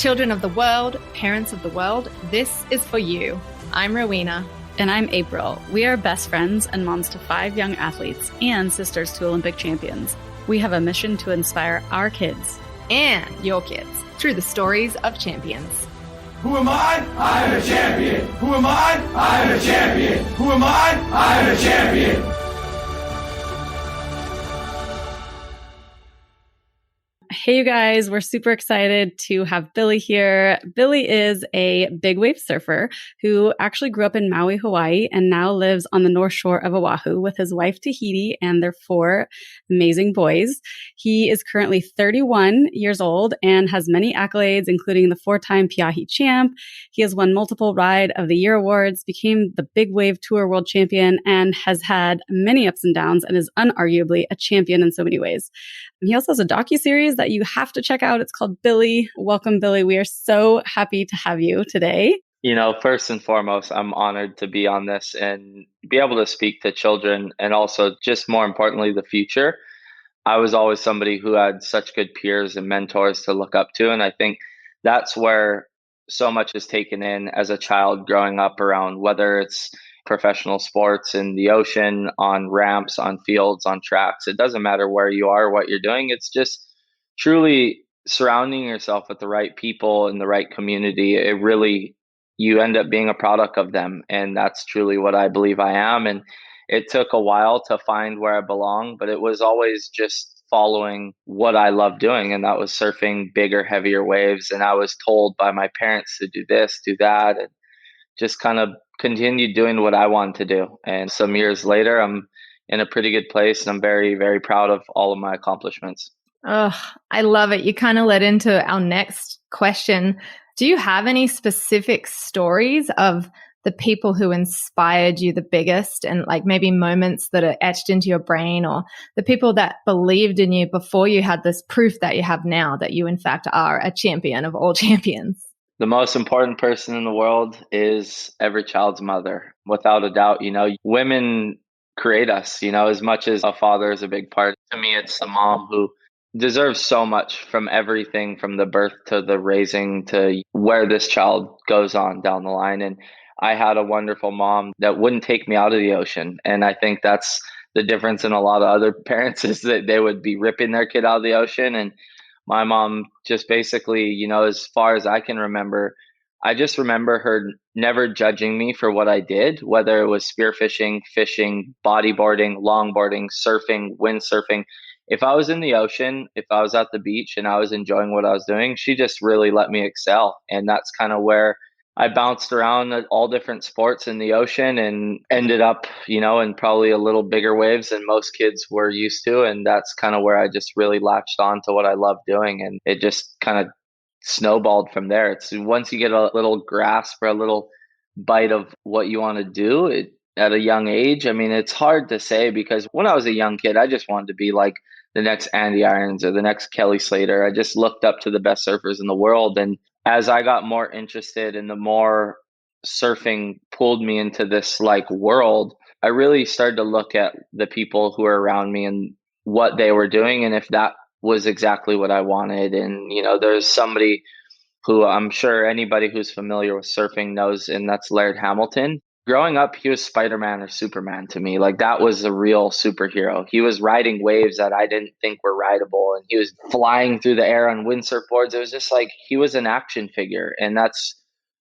Children of the world, parents of the world, this is for you. I'm Rowena. And I'm April. We are best friends and moms to 5 young athletes and sisters to Olympic champions. We have a mission to inspire our kids and your kids through the stories of champions. Who am I? I am a champion. Who am I? I am a champion. Who am I? I am a champion. Hey, you guys, we're super excited to have Billy here. Billy is a big wave surfer who actually grew up in Maui, Hawaii, and now lives on the North Shore of Oahu with his wife, Tahiti, and their 4 amazing boys. He is currently 31 years old and has many accolades, including the 4-time Piahi champ. He has won multiple Ride of the Year awards, became the Big Wave Tour world champion, and has had many ups and downs and is unarguably a champion in so many ways. He also has a docuseries that you have to check out. It's called Billy. Welcome, Billy. We are so happy to have you today. You know, first and foremost, I'm honored to be on this and be able to speak to children and also just more importantly, the future. I was always somebody who had such good peers and mentors to look up to. And I think that's where so much is taken in as a child growing up around, whether it's professional sports in the ocean, on ramps, on fields, on tracks. It doesn't matter where you are, what you're doing. It's just truly surrounding yourself with the right people in the right community. It really, you end up being a product of them. And that's truly what I believe I am. And it took a while to find where I belong, but it was always just following what I love doing. And that was surfing bigger, heavier waves. And I was told by my parents to do this, do that, and just kind of continued doing what I wanted to do. And some years later, I'm in a pretty good place. And I'm very, very proud of all of my accomplishments. Oh, I love it. You kind of led into our next question. Do you have any specific stories of the people who inspired you the biggest, and like maybe moments that are etched into your brain, or the people that believed in you before you had this proof that you have now that you in fact are a champion of all champions? The most important person in the world is every child's mother. Without a doubt, you know, women create us, you know, as much as a father is a big part. To me, it's the mom who deserves so much from everything from the birth to the raising to where this child goes on down the line. And I had a wonderful mom that wouldn't take me out of the ocean. And I think that's the difference in a lot of other parents is that they would be ripping their kid out of the ocean. And my mom just basically, you know, as far as I can remember, I just remember her never judging me for what I did, whether it was spearfishing, fishing, bodyboarding, longboarding, surfing, windsurfing. If I was in the ocean, if I was at the beach and I was enjoying what I was doing, she just really let me excel. And that's kind of where I bounced around at all different sports in the ocean and ended up, you know, in probably a little bigger waves than most kids were used to. And that's kind of where I just really latched on to what I love doing. And it just kind of snowballed from there. It's once you get a little grasp or a little bite of what you want to do at a young age. I mean, it's hard to say because when I was a young kid, I just wanted to be like the next Andy Irons or the next Kelly Slater. I just looked up to the best surfers in the world. And as I got more interested and the more surfing pulled me into this like world, I really started to look at the people who were around me and what they were doing and if that was exactly what I wanted. And, you know, there's somebody who I'm sure anybody who's familiar with surfing knows, and that's Laird Hamilton. Growing up, he was Spider-Man or Superman to me. Like that was a real superhero. He was riding waves that I didn't think were rideable, and he was flying through the air on windsurf boards. It was just like he was an action figure. And that's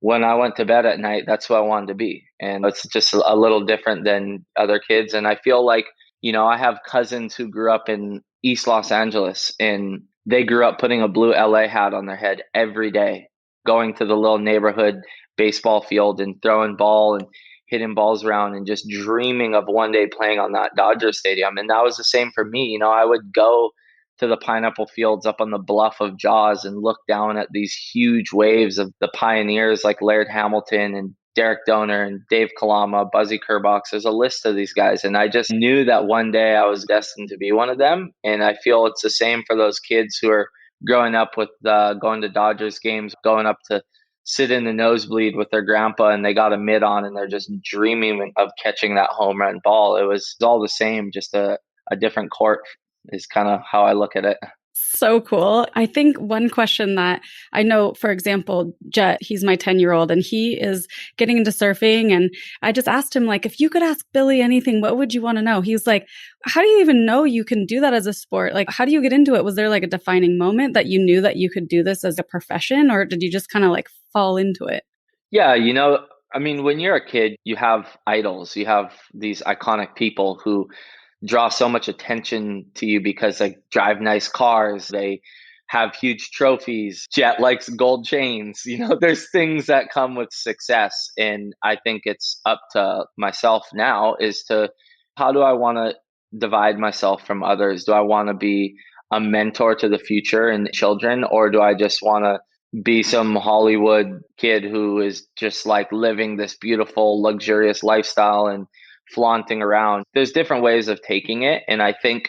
when I went to bed at night, that's who I wanted to be. And it's just a little different than other kids. And I feel like, you know, I have cousins who grew up in East Los Angeles and they grew up putting a blue LA hat on their head every day, going to the little neighborhood baseball field and throwing ball and hitting balls around and just dreaming of one day playing on that Dodger stadium. And that was the same for me. You know, I would go to the pineapple fields up on the bluff of Jaws and look down at these huge waves of the pioneers like Laird Hamilton and Derek Donor and Dave Kalama, Buzzy Kerbox. There's a list of these guys. And I just knew that one day I was destined to be one of them. And I feel it's the same for those kids who are growing up with going to Dodgers games, going up to sit in the nosebleed with their grandpa and they got a mitt on and they're just dreaming of catching that home run ball. It was all the same, just a different court is kind of how I look at it. So cool. I think one question that I know, for example, Jet, he's my 10-year-old and he is getting into surfing. And I just asked him, like, if you could ask Billy anything, what would you want to know? He was like, how do you even know you can do that as a sport? Like, how do you get into it? Was there like a defining moment that you knew that you could do this as a profession, or did you just kind of like fall into it? Yeah, I mean, when you're a kid, you have idols, you have these iconic people who draw so much attention to you because they drive nice cars, they have huge trophies. Jet likes gold chains. There's things that come with success. And I think it's up to myself now is to how do I want to divide myself from others? Do I want to be a mentor to the future and children, or do I just want to be some Hollywood kid who is just like living this beautiful, luxurious lifestyle and flaunting around? There's different ways of taking it. And I think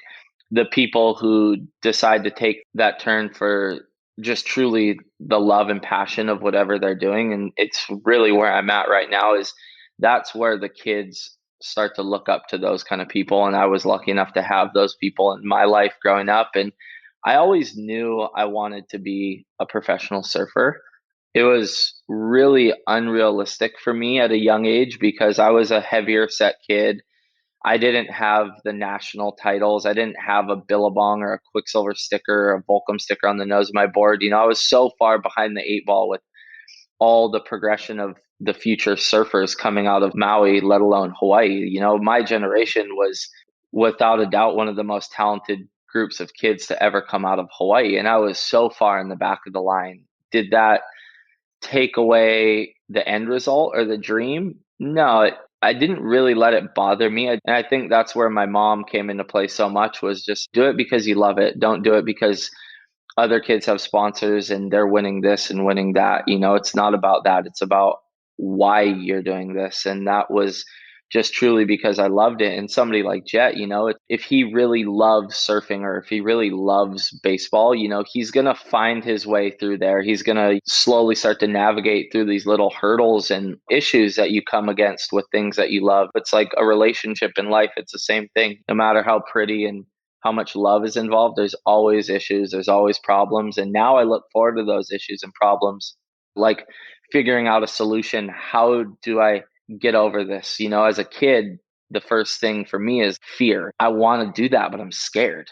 the people who decide to take that turn for just truly the love and passion of whatever they're doing, and it's really where I'm at right now, is that's where the kids start to look up to those kind of people. And I was lucky enough to have those people in my life growing up. And I always knew I wanted to be a professional surfer. It was really unrealistic for me at a young age because I was a heavier set kid. I didn't have the national titles. I didn't have a Billabong or a Quicksilver sticker or a Volcom sticker on the nose of my board. I was so far behind the eight ball with all the progression of the future surfers coming out of Maui, let alone Hawaii. My generation was without a doubt one of the most talented groups of kids to ever come out of Hawaii. And I was so far in the back of the line. Did that take away the end result or the dream? No, I didn't really let it bother me. And I think that's where my mom came into play so much, was just do it because you love it. Don't do it because other kids have sponsors and they're winning this and winning that. It's not about that. It's about why you're doing this. And that was just truly because I loved it. And somebody like Jet, if he really loves surfing or if he really loves baseball, he's going to find his way through there. He's going to slowly start to navigate through these little hurdles and issues that you come against with things that you love. It's like a relationship in life. It's the same thing. No matter how pretty and how much love is involved, there's always issues, there's always problems. And now I look forward to those issues and problems, like figuring out a solution. How do I get over this? As a kid, the first thing for me is fear. I want to do that, but I'm scared.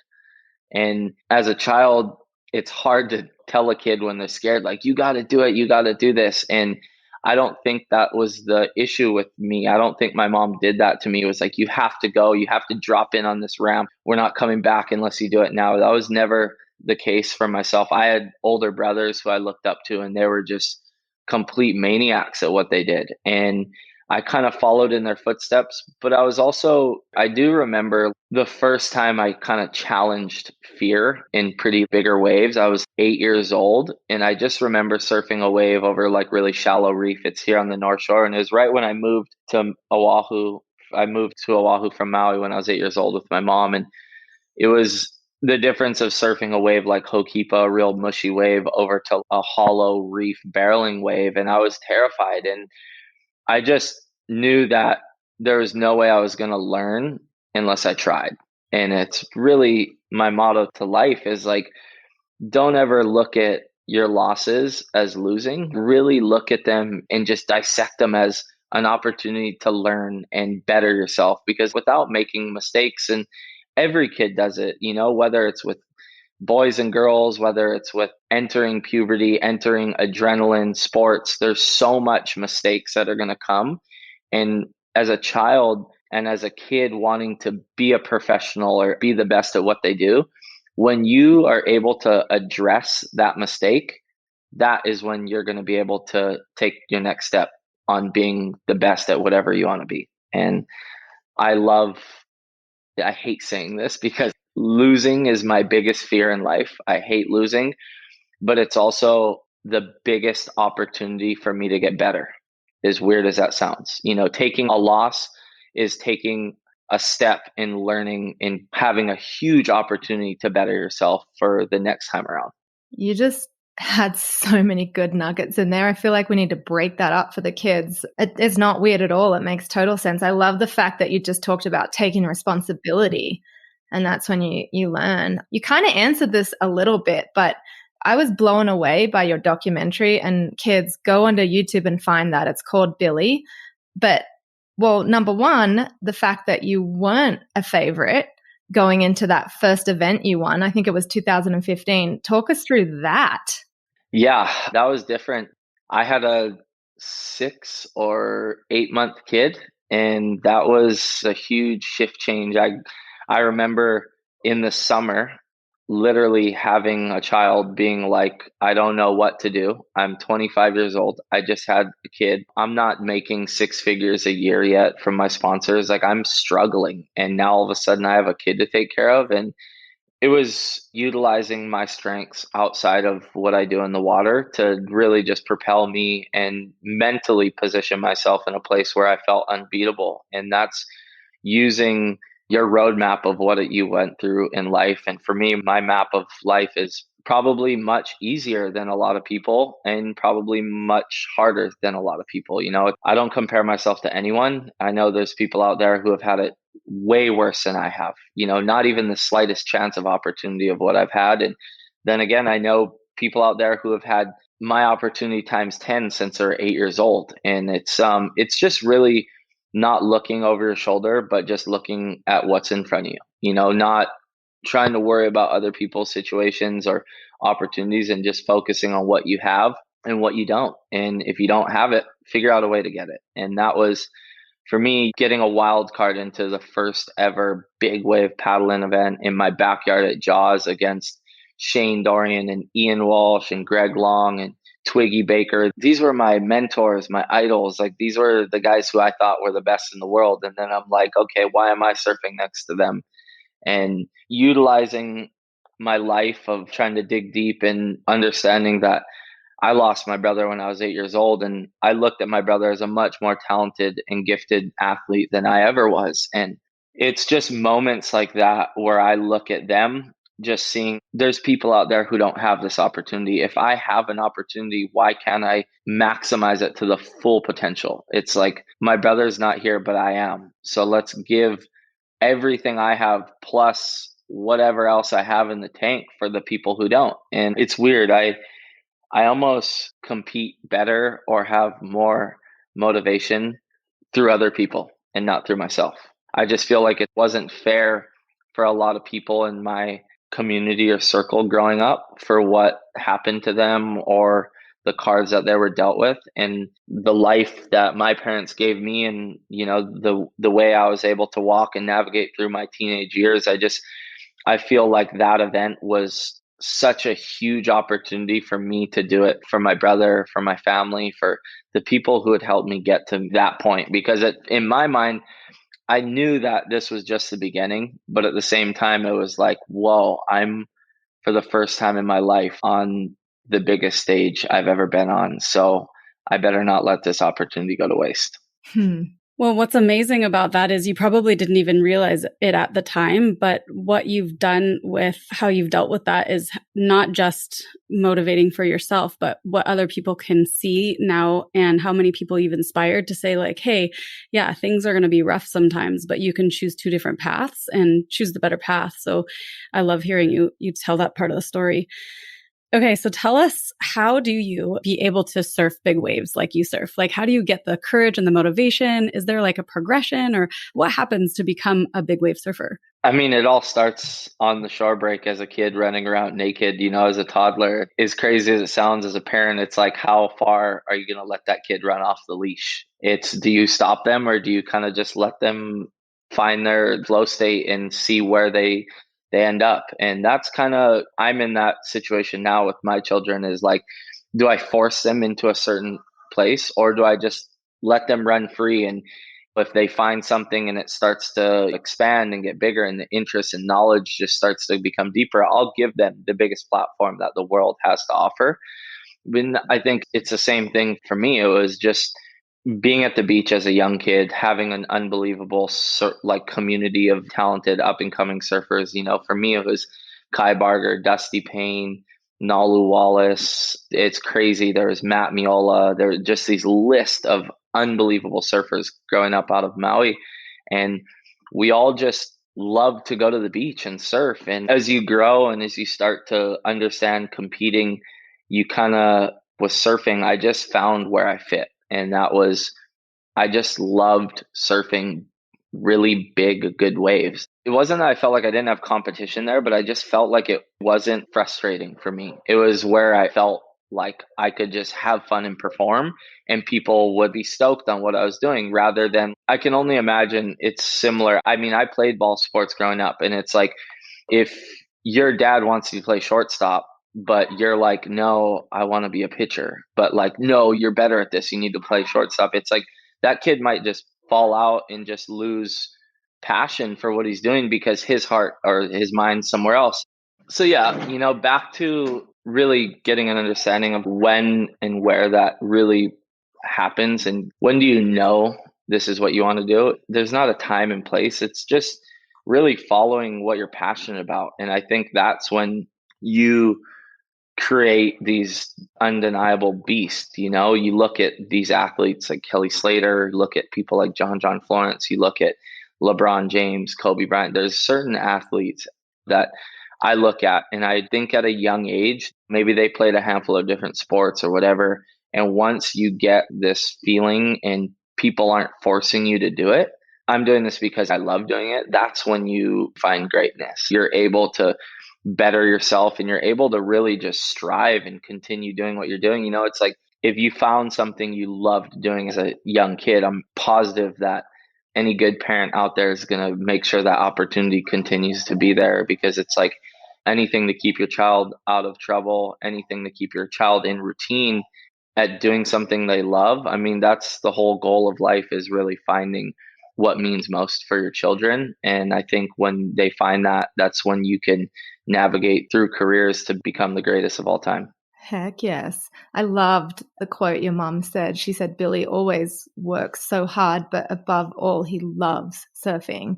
And as a child, it's hard to tell a kid when they're scared, like, you got to do it, you got to do this. And I don't think that was the issue with me. I don't think my mom did that to me. It was like, you have to go, you have to drop in on this ramp. We're not coming back unless you do it now. That was never the case for myself. I had older brothers who I looked up to, and they were just complete maniacs at what they did. And I kind of followed in their footsteps, but I do remember the first time I kind of challenged fear in pretty bigger waves. I was 8 years old, and I just remember surfing a wave over like really shallow reef. It's here on the North Shore. And it was right when I moved to Oahu. I moved to Oahu from Maui when I was 8 years old with my mom. And it was the difference of surfing a wave like Hokipa, a real mushy wave, over to a hollow reef barreling wave. And I was terrified. And I just knew that there was no way I was going to learn unless I tried. And it's really my motto to life is like, don't ever look at your losses as losing. Really look at them and just dissect them as an opportunity to learn and better yourself. Because without making mistakes, and every kid does it, whether it's with boys and girls, whether it's with entering puberty, entering adrenaline, sports, there's so much mistakes that are going to come. And as a child and as a kid wanting to be a professional or be the best at what they do, when you are able to address that mistake, that is when you're going to be able to take your next step on being the best at whatever you want to be. And I hate saying this because losing is my biggest fear in life. I hate losing, but it's also the biggest opportunity for me to get better, as weird as that sounds. Taking a loss is taking a step in learning and having a huge opportunity to better yourself for the next time around. You just had so many good nuggets in there. I feel like we need to break that up for the kids. It's not weird at all. It makes total sense. I love the fact that you just talked about taking responsibility And that's when you learn. You kind of answered this a little bit, but I was blown away by your documentary, and kids, go onto YouTube and find that. It's called Billy. But well, number one, the fact that you weren't a favorite going into that first event you won, I think it was 2015. Talk us through that. Yeah, that was different. I had a 6 or 8 month kid, and that was a huge shift change. I remember in the summer literally having a child being like, I don't know what to do. I'm 25 years old. I just had a kid. I'm not making 6 figures a year yet from my sponsors. Like, I'm struggling. And now all of a sudden I have a kid to take care of. And it was utilizing my strengths outside of what I do in the water to really just propel me and mentally position myself in a place where I felt unbeatable. And that's using your roadmap of what you went through in life. And for me, my map of life is probably much easier than a lot of people and probably much harder than a lot of people. I don't compare myself to anyone. I know there's people out there who have had it way worse than I have, not even the slightest chance of opportunity of what I've had. And then again, I know people out there who have had my opportunity times 10 since they're 8 years old. And it's just really not looking over your shoulder, but just looking at what's in front of you, not trying to worry about other people's situations or opportunities, and just focusing on what you have and what you don't. And if you don't have it, figure out a way to get it. And that was, for me, getting a wild card into the first ever big wave paddling event in my backyard at Jaws against Shane Dorian and Ian Walsh and Greg Long and Twiggy Baker. These were my mentors, my idols. Like, these were the guys who I thought were the best in the world. And then I'm like, okay, why am I surfing next to them? And utilizing my life of trying to dig deep and understanding that I lost my brother when I was 8 years old, and I looked at my brother as a much more talented and gifted athlete than I ever was. And it's just moments like that where I look at them, just seeing there's people out there who don't have this opportunity. If I have an opportunity, why can't I maximize it to the full potential? It's like, my brother's not here, but I am. So let's give everything I have plus whatever else I have in the tank for the people who don't. And it's weird. I almost compete better or have more motivation through other people and not through myself. I just feel like it wasn't fair for a lot of people in my community or circle growing up for what happened to them or the cards that they were dealt with, and the life that my parents gave me, and the way I was able to walk and navigate through my teenage years. I feel like that event was such a huge opportunity for me to do it for my brother, for my family, for the people who had helped me get to that point. Because in my mind, I knew that this was just the beginning, but at the same time, it was like, whoa, I'm for the first time in my life on the biggest stage I've ever been on. So I better not let this opportunity go to waste. Well, what's amazing about that is you probably didn't even realize it at the time, but what you've done with how you've dealt with that is not just motivating for yourself, but what other people can see now, and how many people you've inspired to say like, hey, yeah, things are going to be rough sometimes, but you can choose two different paths and choose the better path. So I love hearing you tell that part of the story. Okay, so tell us, how do you be able to surf big waves like you surf? Like, how do you get the courage and the motivation? Is there like a progression, or what happens to become a big wave surfer? I mean, it all starts on the shore break as a kid running around naked, as a toddler. As crazy as it sounds, as a parent, it's like, how far are you going to let that kid run off the leash? Do you stop them, or do you kind of just let them find their flow state and see where they end up? And that's I'm in that situation now with my children, is like, do I force them into a certain place, or do I just let them run free? And if they find something and it starts to expand and get bigger, and the interest and knowledge just starts to become deeper, I'll give them the biggest platform that the world has to offer. I think it's the same thing for me. It was just being at the beach as a young kid, having an unbelievable community of talented up and coming surfers. For me, it was Kai Barger, Dusty Payne, Nalu Wallace. It's crazy. There was Matt Miola. There were just these list of unbelievable surfers growing up out of Maui. And we all just loved to go to the beach and surf. And as you grow and as you start to understand competing, you kind of, with surfing, I just found where I fit. And that was, I just loved surfing really big, good waves. It wasn't that I felt like I didn't have competition there, but I just felt like it wasn't frustrating for me. It was where I felt like I could just have fun and perform, and people would be stoked on what I was doing rather than, I can only imagine it's similar. I mean, I played ball sports growing up, and it's like if your dad wants you to play shortstop, but you're like, no, I want to be a pitcher, but like, no, you're better at this. You need to play shortstop. It's like, that kid might just fall out and just lose passion for what he's doing because his heart or his mind's somewhere else. So yeah, back to really getting an understanding of when and where that really happens and when do you know this is what you want to do. There's not a time and place. It's just really following what you're passionate about. And I think that's when you create these undeniable beasts. You look at these athletes like Kelly Slater, look at people like John Florence, you look at LeBron James, Kobe Bryant. There's certain athletes that I look at and I think at a young age, maybe they played a handful of different sports or whatever. And once you get this feeling and people aren't forcing you to do it, I'm doing this because I love doing it. That's when you find greatness. You're able to better yourself and you're able to really just strive and continue doing what you're doing. It's like if you found something you loved doing as a young kid, I'm positive that any good parent out there is going to make sure that opportunity continues to be there, because it's like anything to keep your child out of trouble, anything to keep your child in routine at doing something they love. I mean, that's the whole goal of life, is really finding what means most for your children. And I think when they find that, that's when you can navigate through careers to become the greatest of all time. Heck yes. I loved the quote your mom said. She said, Billy always works so hard, but above all, he loves surfing.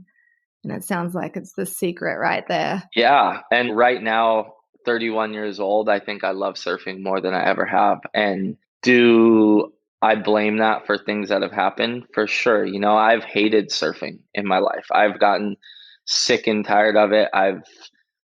And it sounds like it's the secret right there. Yeah. And right now, 31 years old, I think I love surfing more than I ever have. And do I blame that for things that have happened? For sure. I've hated surfing in my life. I've gotten sick and tired of it. I've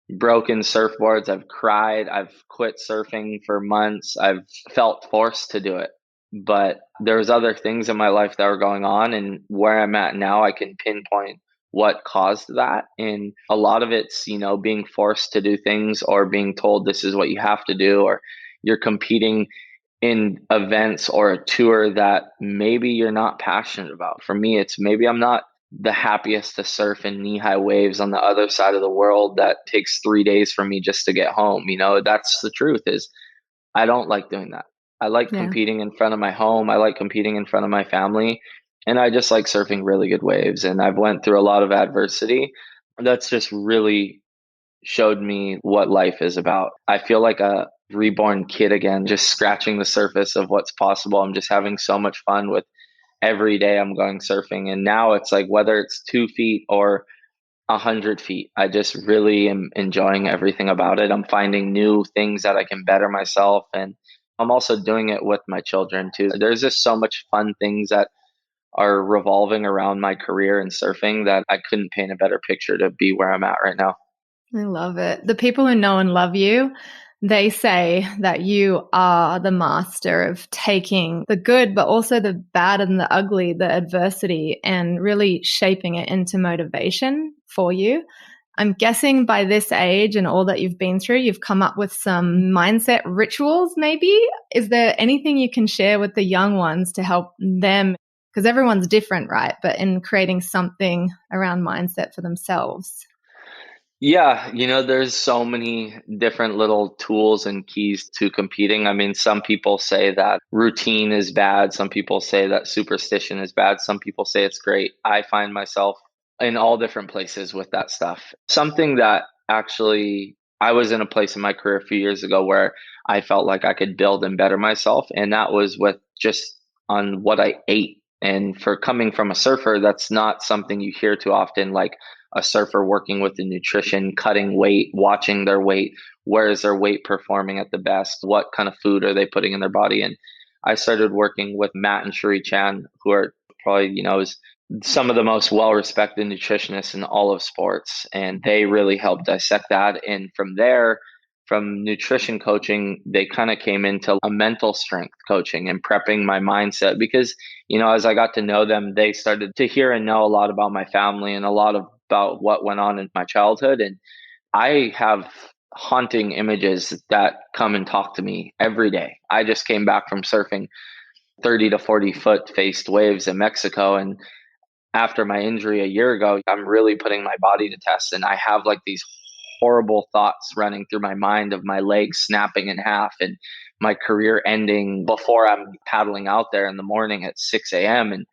broken surfboards. I've cried. I've quit surfing for months. I've felt forced to do it. But there's other things in my life that were going on, and where I'm at now, I can pinpoint what caused that. And a lot of it's, being forced to do things or being told this is what you have to do, or you're competing in events or a tour that maybe you're not passionate about. For me, it's maybe I'm not the happiest to surf in knee-high waves on the other side of the world that takes 3 days for me just to get home. That's the truth, is I don't like doing that. I like competing in front of my home. I like competing in front of my family. And I just like surfing really good waves. And I've went through a lot of adversity. That's just really showed me what life is about. I feel like a reborn kid again, just scratching the surface of what's possible. I'm just having so much fun with every day I'm going surfing. And now it's like, whether it's 2 feet or 100 feet, I just really am enjoying everything about it. I'm finding new things that I can better myself. And I'm also doing it with my children too. There's just so much fun things that are revolving around my career in surfing that I couldn't paint a better picture to be where I'm at right now. I love it. The people who know and love you, they say that you are the master of taking the good, but also the bad and the ugly, the adversity, and really shaping it into motivation for you. I'm guessing by this age and all that you've been through, you've come up with some mindset rituals, maybe. Is there anything you can share with the young ones to help them? Because everyone's different, right? But in creating something around mindset for themselves. Yeah, there's so many different little tools and keys to competing. I mean, some people say that routine is bad. Some people say that superstition is bad. Some people say it's great. I find myself in all different places with that stuff. Something that actually, I was in a place in my career a few years ago where I felt like I could build and better myself. And that was with just on what I ate. And for coming from a surfer, that's not something you hear too often, like a surfer working with the nutrition, cutting weight, watching their weight. Where is their weight performing at the best? What kind of food are they putting in their body? And I started working with Matt and Sheree Chan, who are probably, is some of the most well-respected nutritionists in all of sports, and they really helped dissect that. And from there, from nutrition coaching, they kind of came into a mental strength coaching and prepping my mindset because, as I got to know them, they started to hear and know a lot about my family and a lot about what went on in my childhood. And I have haunting images that come and talk to me every day. I just came back from surfing 30 to 40 foot faced waves in Mexico. And after my injury a year ago, I'm really putting my body to test. And I have like these horrible thoughts running through my mind of my legs snapping in half and my career ending before I'm paddling out there in the morning at 6 a.m. And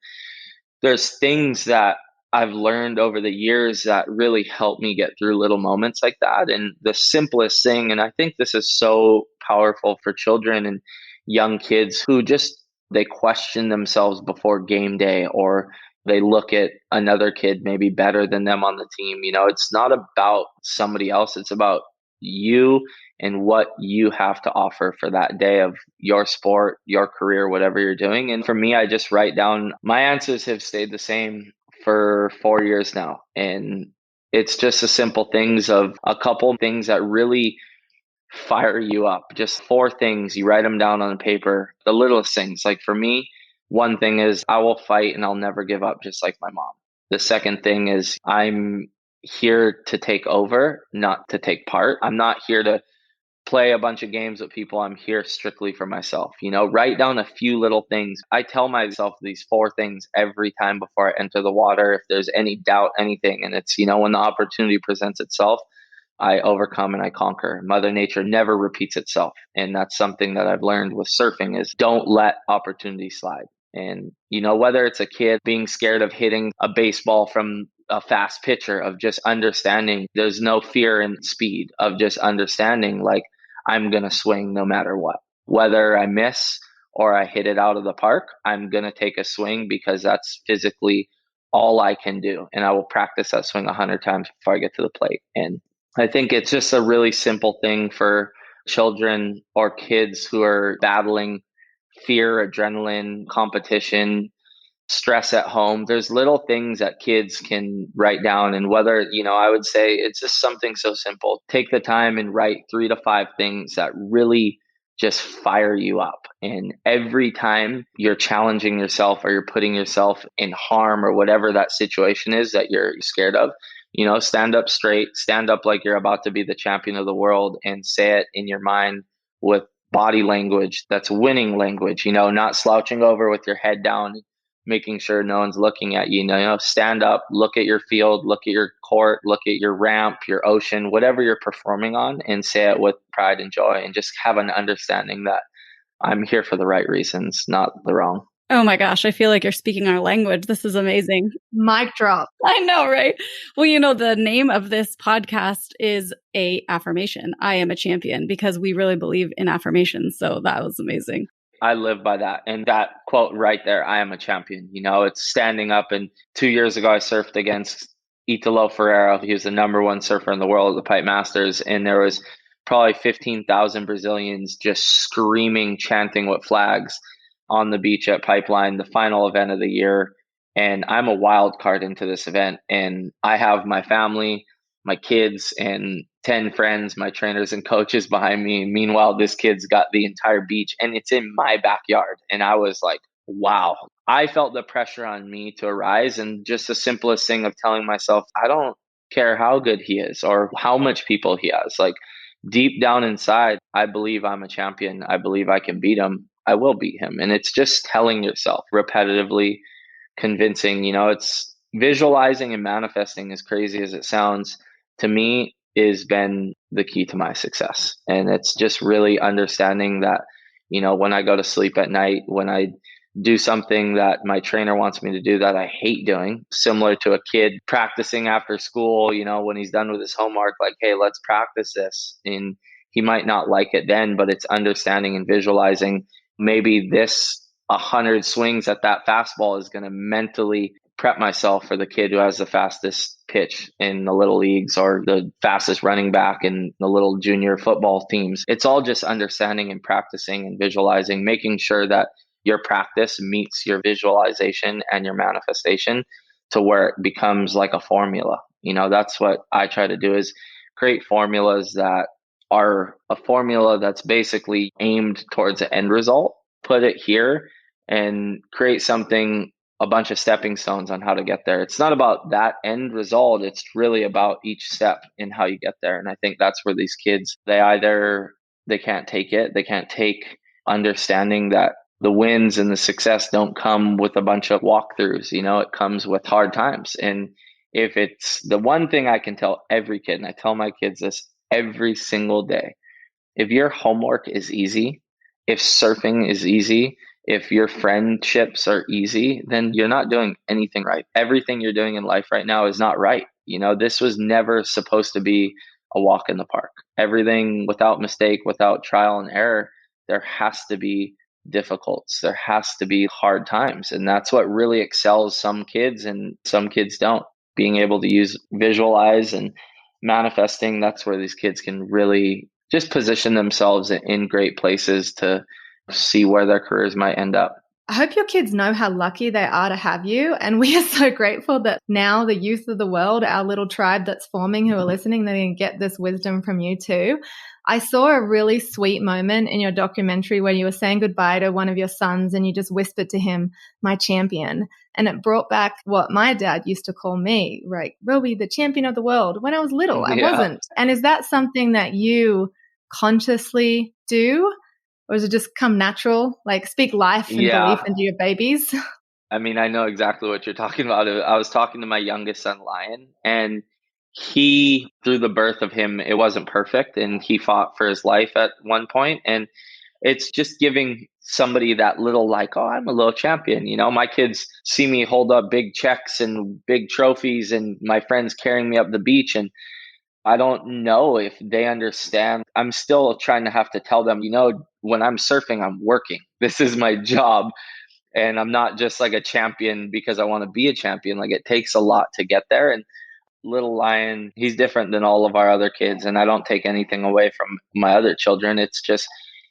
there's things that I've learned over the years that really help me get through little moments like that. And the simplest thing, and I think this is so powerful for children and young kids who just they question themselves before game day, or they look at another kid maybe better than them on the team. It's not about somebody else. It's about you and what you have to offer for that day of your sport, your career, whatever you're doing. And for me, I just write down my answers have stayed the same for 4 years now. And it's just the simple things of a couple things that really fire you up. Just 4 things, you write them down on paper, the littlest things. Like for me, one thing is I will fight and I'll never give up, just like my mom. The second thing is I'm here to take over, not to take part. I'm not here to play a bunch of games with people. I'm here strictly for myself. Write down a few little things. I tell myself these 4 things every time before I enter the water. If there's any doubt, anything, and it's, when the opportunity presents itself, I overcome and I conquer. Mother Nature never repeats itself. And that's something that I've learned with surfing is don't let opportunity slide. And, whether it's a kid being scared of hitting a baseball from a fast pitcher, of just understanding there's no fear in speed, of just understanding like I'm going to swing no matter what. Whether I miss or I hit it out of the park, I'm going to take a swing because that's physically all I can do. And I will practice that swing 100 times before I get to the plate. And I think it's just a really simple thing for children or kids who are battling fear, adrenaline, competition, stress at home. There's little things that kids can write down. And whether, I would say it's just something so simple. Take the time and write 3 to 5 things that really just fire you up. And every time you're challenging yourself or you're putting yourself in harm or whatever that situation is that you're scared of, stand up straight, stand up like you're about to be the champion of the world and say it in your mind with body language that's winning language, not slouching over with your head down, making sure no one's looking at you. Stand up, look at your field, look at your court, look at your ramp, your ocean, whatever you're performing on, and say it with pride and joy, and just have an understanding that I'm here for the right reasons, not the wrong. Oh my gosh, I feel like you're speaking our language. This is amazing. Mic drop. I know, right? Well, the name of this podcast is a affirmation. I am a champion, because we really believe in affirmations. So that was amazing. I live by that. And that quote right there, I am a champion. It's standing up. And 2 years ago, I surfed against Italo Ferreira. He was the #1 surfer in the world at the Pipe Masters. And there was probably 15,000 Brazilians just screaming, chanting with flags on the beach at Pipeline, the final event of the year. And I'm a wild card into this event. And I have my family, my kids, and 10 friends, my trainers and coaches behind me. Meanwhile, this kid's got the entire beach and it's in my backyard. And I was like, wow. I felt the pressure on me to arise. And just the simplest thing of telling myself, I don't care how good he is or how much people he has. Like deep down inside, I believe I'm a champion. I believe I can beat him. I will beat him. And it's just telling yourself repetitively, convincing, it's visualizing and manifesting, as crazy as it sounds, to me has been the key to my success. And it's just really understanding that, when I go to sleep at night, when I do something that my trainer wants me to do that I hate doing, similar to a kid practicing after school, when he's done with his homework, like, hey, let's practice this. And he might not like it then, but it's understanding and visualizing maybe this 100 swings at that fastball is going to mentally prep myself for the kid who has the fastest pitch in the little leagues or the fastest running back in the little junior football teams. It's all just understanding and practicing and visualizing, making sure that your practice meets your visualization and your manifestation. to where it becomes like a formula. That's what I try to do, is create formulas that are a formula that's basically aimed towards an end result, put it here and create something, a bunch of stepping stones on how to get there. It's not about that end result. It's really about each step in how you get there. And I think that's where these kids, they can't take it. They can't take understanding that the wins and the success don't come with a bunch of walkthroughs. It comes with hard times. And if it's the one thing I can tell every kid, and I tell my kids this every single day, if your homework is easy, if surfing is easy, if your friendships are easy, then you're not doing anything right. Everything you're doing in life right now is not right. This was never supposed to be a walk in the park. Everything without mistake, without trial and error, there has to be difficulties. There has to be hard times. And that's what really excels some kids, and some kids don't. Being able to visualize and manifesting, that's where these kids can really just position themselves in great places to see where their careers might end up. I hope your kids know how lucky they are to have you. And we are so grateful that now the youth of the world, our little tribe that's forming who are listening, they can get this wisdom from you too. I saw a really sweet moment in your documentary where you were saying goodbye to one of your sons and you just whispered to him, "My champion." And it brought back what my dad used to call me, right? Roby, the champion of the world. When I was little, I wasn't. And is that something that you consciously do? Or does it just come natural? Like speak life and belief into your babies? I mean, I know exactly what you're talking about. I was talking to my youngest son, Lion, and he, through the birth of him, it wasn't perfect. And he fought for his life at one point. And it's just giving somebody that little, like, oh, I'm a little champion. My kids see me hold up big checks and big trophies and my friends carrying me up the beach. And I don't know if they understand. I'm still trying to have to tell them, when I'm surfing, I'm working. This is my job. And I'm not just like a champion because I want to be a champion. Like, it takes a lot to get there. And little Lion, he's different than all of our other kids. And I don't take anything away from my other children. It's just,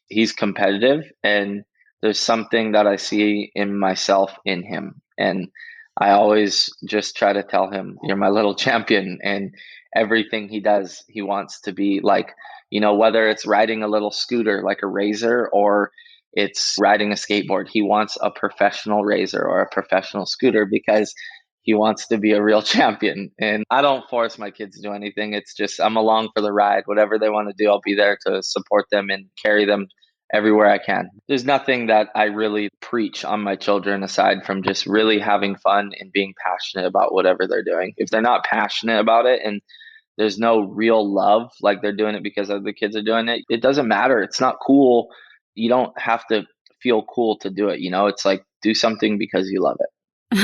he's competitive. And there's something that I see in myself in him. And I always just try to tell him, you're my little champion. And everything he does, he wants to be like, whether it's riding a little scooter like a razor or it's riding a skateboard, he wants a professional razor or a professional scooter because he wants to be a real champion. And I don't force my kids to do anything. It's just, I'm along for the ride. Whatever they want to do, I'll be there to support them and carry them everywhere I can. There's nothing that I really preach on my children aside from just really having fun and being passionate about whatever they're doing. If they're not passionate about it and there's no real love, like they're doing it because other kids are doing it, it doesn't matter. It's not cool. You don't have to feel cool to do it. It's like, do something because you love it.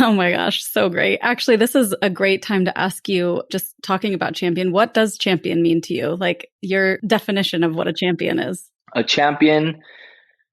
Oh my gosh, so great. Actually, this is a great time to ask you, just talking about champion, what does champion mean to you? Like your definition of what a champion is. A champion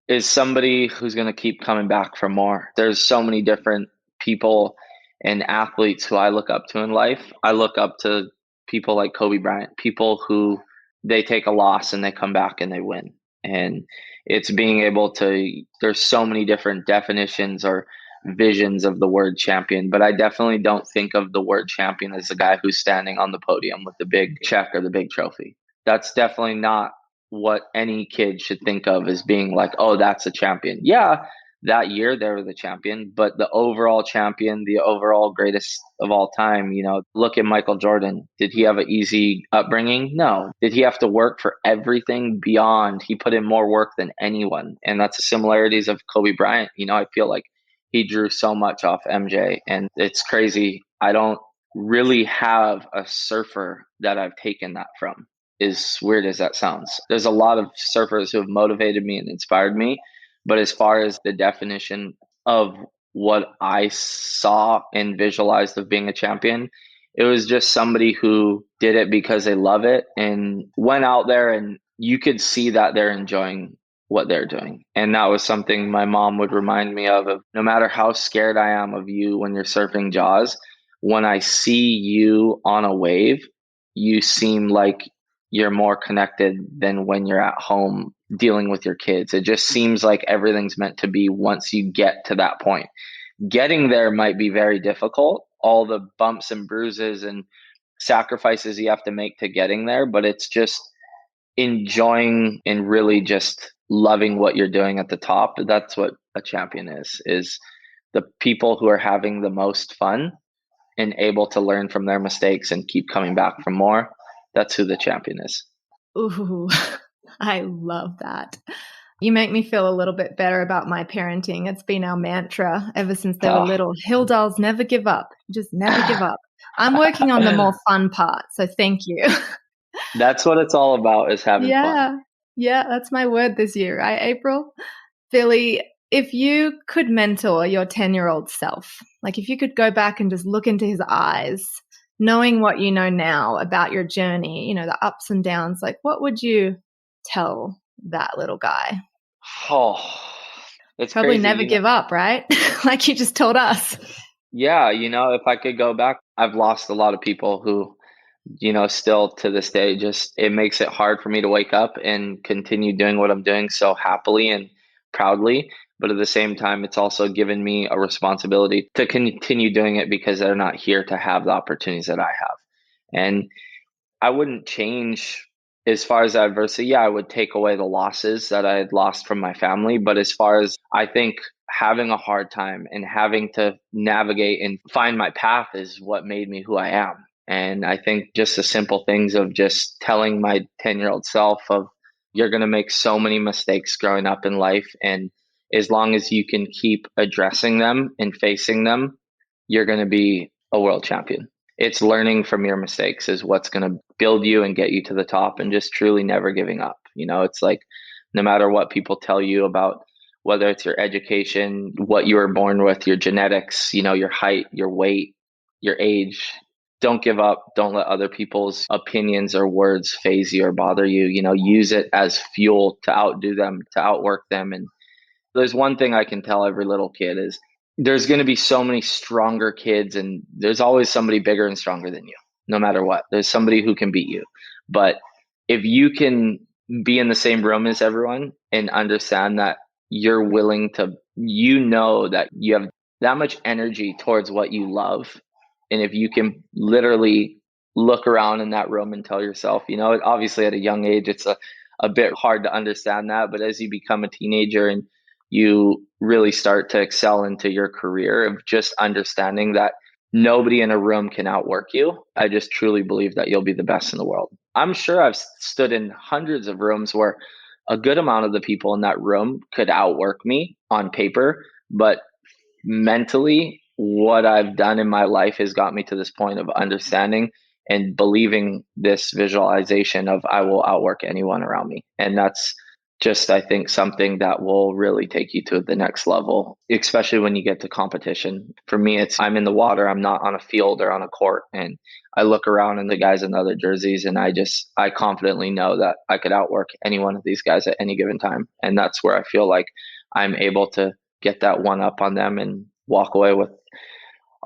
is somebody who's going to keep coming back for more. There's so many different people and athletes who I look up to in life. I look up to people like Kobe Bryant, people who they take a loss and they come back and they win. And it's being able to, there's so many different definitions or visions of the word champion, but I definitely don't think of the word champion as the guy who's standing on the podium with the big check or the big trophy. That's definitely not what any kid should think of as being like, oh, that's a champion. Yeah, that year they were the champion, but the overall champion, the overall greatest of all time, look at Michael Jordan. Did he have an easy upbringing? No. Did he have to work for everything beyond? He put in more work than anyone. And that's the similarities of Kobe Bryant. I feel like he drew so much off MJ, and it's crazy. I don't really have a surfer that I've taken that from, as weird as that sounds. There's a lot of surfers who have motivated me and inspired me. But as far as the definition of what I saw and visualized of being a champion, it was just somebody who did it because they love it and went out there, and you could see that they're enjoying what they're doing. And that was something my mom would remind me of no matter how scared I am of you when you're surfing Jaws, when I see you on a wave, you seem like you're more connected than when you're at home dealing with your kids. It just seems like everything's meant to be once you get to that point. Getting there might be very difficult, all the bumps and bruises and sacrifices you have to make to getting there, but it's just enjoying and really just loving what you're doing at the top. That's what a champion is the people who are having the most fun and able to learn from their mistakes and keep coming back for more. That's who the champion is. Ooh, I love that. You make me feel a little bit better about my parenting. It's been our mantra ever since they were little. Hill dolls never give up. Just never give up. I'm working on the more fun part. So thank you. That's what it's all about, is having fun. Yeah, that's my word this year, right, April? Billy, if you could mentor your 10-year-old self, like if you could go back and just look into his eyes, knowing what you know now about your journey, the ups and downs, like what would you tell that little guy? Oh, it's probably crazy. Never give up, right? Like you just told us. Yeah, if I could go back, I've lost a lot of people who, still to this day, just it makes it hard for me to wake up and continue doing what I'm doing so happily and proudly. But at the same time, it's also given me a responsibility to continue doing it because they're not here to have the opportunities that I have. And I wouldn't change as far as adversity. Yeah, I would take away the losses that I had lost from my family. But as far as I think having a hard time and having to navigate and find my path is what made me who I am. And I think just the simple things of just telling my 10-year-old self of you're going to make so many mistakes growing up in life. And as long as you can keep addressing them and facing them, you're going to be a world champion. It's learning from your mistakes is what's going to build you and get you to the top, and just truly never giving up. It's like no matter what people tell you about, whether it's your education, what you were born with, your genetics, your height, your weight, your age, don't give up. Don't let other people's opinions or words faze you or bother you. Use it as fuel to outdo them, to outwork them. And there's one thing I can tell every little kid is there's going to be so many stronger kids, and there's always somebody bigger and stronger than you, no matter what. There's somebody who can beat you. But if you can be in the same room as everyone and understand that you're willing to, that you have that much energy towards what you love. And if you can literally look around in that room and tell yourself, obviously at a young age, it's a bit hard to understand that. But as you become a teenager and you really start to excel into your career, of just understanding that nobody in a room can outwork you, I just truly believe that you'll be the best in the world. I'm sure I've stood in hundreds of rooms where a good amount of the people in that room could outwork me on paper, but mentally, what I've done in my life has got me to this point of understanding and believing this visualization of I will outwork anyone around me. And that's just, I think, something that will really take you to the next level, especially when you get to competition. For me, it's I'm in the water. I'm not on a field or on a court. And I look around and the guys in the other jerseys, and I confidently know that I could outwork any one of these guys at any given time. And that's where I feel like I'm able to get that one up on them and walk away with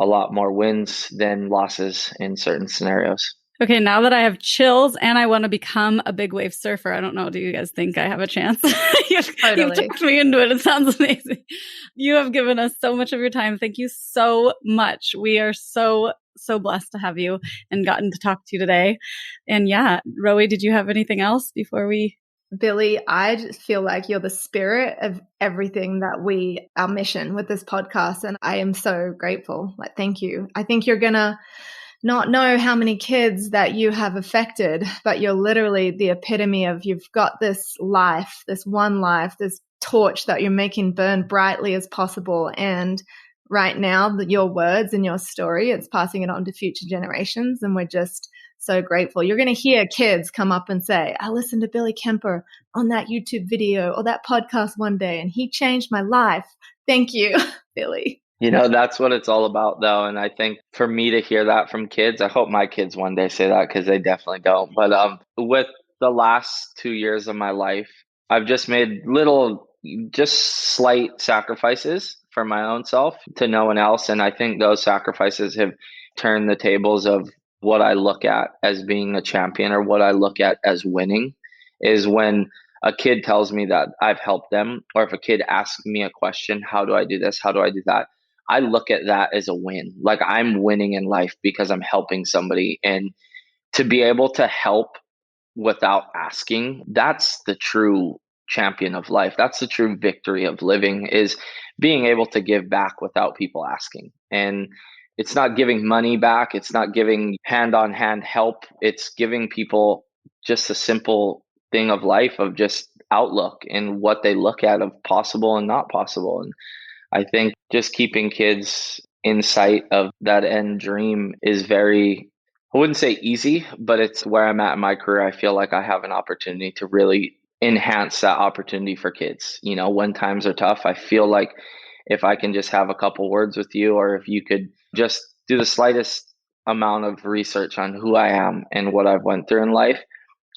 a lot more wins than losses in certain scenarios. Okay, now that I have chills and I want to become a big wave surfer, I don't know, do you guys think I have a chance? You've talked me into it. It sounds amazing. You have given us so much of your time. Thank you so much. We are so blessed to have you and gotten to talk to you today. And yeah, Rowie, did you have anything else before we... Billy, I just feel like you're the spirit of everything that our mission with this podcast. And I am so grateful. Like, thank you. I think you're going to not know how many kids that you have affected, but you're literally the epitome of you've got this life, this one life, this torch that you're making burn brightly as possible. And right now, your words and your story, it's passing it on to future generations. And we're just so grateful. You're going to hear kids come up and say, I listened to Billy Kemper on that YouTube video or that podcast one day, and he changed my life. Thank you, Billy. That's what it's all about, though. And I think for me to hear that from kids, I hope my kids one day say that, because they definitely don't. But with the last 2 years of my life, I've just made slight sacrifices for my own self to no one else. And I think those sacrifices have turned the tables of what I look at as being a champion, or what I look at as winning, is when a kid tells me that I've helped them, or if a kid asks me a question, how do I do this? How do I do that? I look at that as a win. Like I'm winning in life because I'm helping somebody. And to be able to help without asking, that's the true champion of life. That's the true victory of living, is being able to give back without people asking. And it's not giving money back. It's not giving hand on hand help. It's giving people just a simple thing of life, of just outlook and what they look at of possible and not possible. And I think just keeping kids in sight of that end dream is very, I wouldn't say easy, but it's where I'm at in my career. I feel like I have an opportunity to really enhance that opportunity for kids. You know, when times are tough, I feel like if I can just have a couple words with you, or if you could just do the slightest amount of research on who I am and what I've went through in life,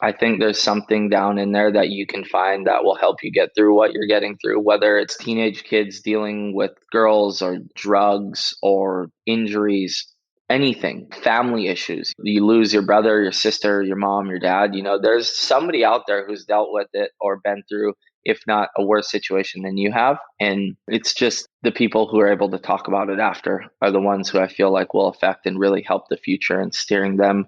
I think there's something down in there that you can find that will help you get through what you're getting through, whether it's teenage kids dealing with girls or drugs or injuries, anything, family issues. You lose your brother, your sister, your mom, your dad. You know, there's somebody out there who's dealt with it or been through, if not a worse situation than you have. And it's just the people who are able to talk about it after are the ones who I feel like will affect and really help the future and steering them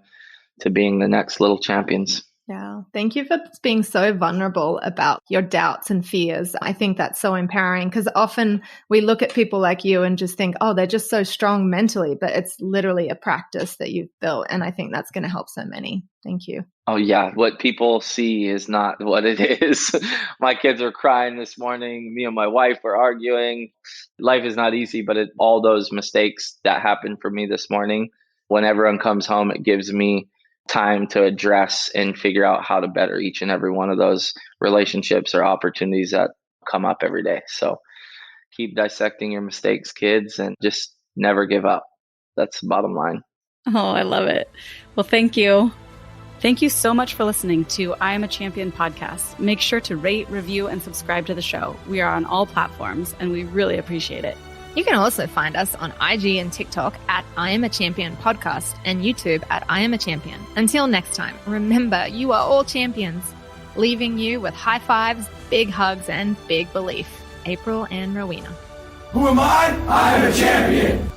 to being the next little champions. Yeah. Thank you for being so vulnerable about your doubts and fears. I think that's so empowering, because often we look at people like you and just think, oh, they're just so strong mentally, but it's literally a practice that you've built. And I think that's going to help so many. Thank you. Oh, yeah. What people see is not what it is. My kids are crying this morning. Me and my wife were arguing. Life is not easy, but all those mistakes that happened for me this morning, when everyone comes home, it gives me time to address and figure out how to better each and every one of those relationships or opportunities that come up every day. So keep dissecting your mistakes, kids, and just never give up. That's the bottom line. Oh, I love it. Well, thank you. Thank you so much for listening to I Am a Champion podcast. Make sure to rate, review, and subscribe to the show. We are on all platforms, and we really appreciate it. You can also find us on IG and TikTok at I Am a Champion Podcast and YouTube at I Am a Champion. Until next time, remember, you are all champions, leaving you with high fives, big hugs, and big belief. April and Rowena. Who am I? I am a champion.